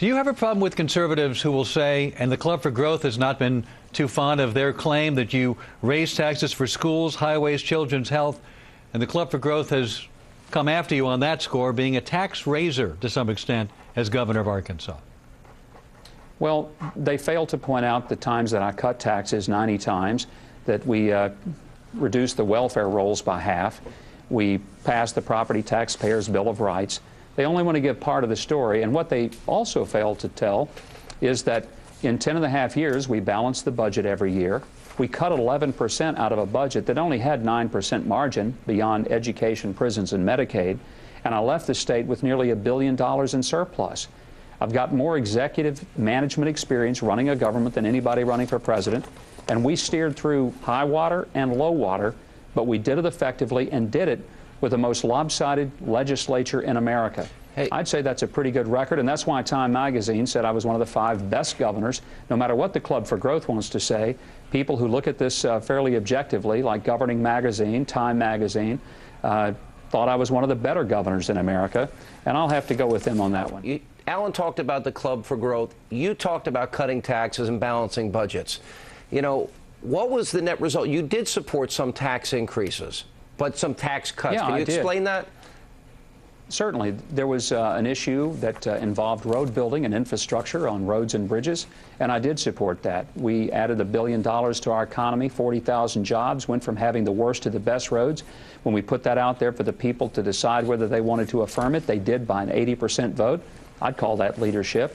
Do you have a problem with conservatives who will say, and the Club for Growth has not been too fond of their claim, that you raise taxes for schools, highways, children's health, and the Club for Growth has come after you on that score, being a tax raiser to some extent as governor of Arkansas? Well, they failed to point out the times that I cut taxes 90 times, that we reduced the welfare rolls by half, we passed the Property Taxpayers Bill of Rights. They only want to give part of the story, and what they also failed to tell is that in 10.5 years we balanced the budget every year. We cut 11% out of a budget that only had 9% margin beyond education, prisons, and Medicaid, and I left the state with nearly $1 billion in surplus. I've got more executive management experience running a government than anybody running for president, and we steered through high water and low water, but we did it effectively and did it with the most lopsided legislature in America. Hey, I'd say that's a pretty good record, and that's why Time magazine said I was one of the 5 best governors. No matter what the Club for Growth wants to say, people who look at this fairly objectively, like Governing Magazine, Time magazine, thought I was one of the better governors in America, and I'll have to go with them on that one. Alan talked about the Club for Growth. You talked about cutting taxes and balancing budgets. You know, what was the net result? You did support some tax increases, but some tax cuts. Yeah, Can you explain that? Certainly. There was an issue that involved road building and infrastructure on roads and bridges, and I did support that. We added $1 billion to our economy, 40,000 jobs, went from having the worst to the best roads. When we put that out there for the people to decide whether they wanted to affirm it, they did by an 80% vote. I'd call that leadership.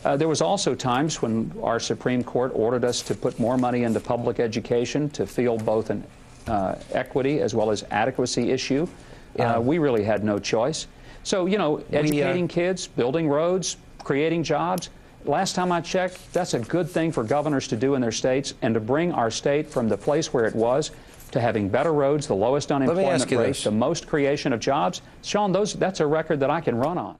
There was also times when our Supreme Court ordered us to put more money into public education to field both an equity as well as adequacy issue. Yeah. We really had no choice. So, you know, educating kids, building roads, creating jobs, last time I checked, that's a good thing for governors to do in their states, and to bring our state from the place where it was to having better roads, the lowest unemployment rate, the most creation of jobs. Sean, that's a record that I can run on.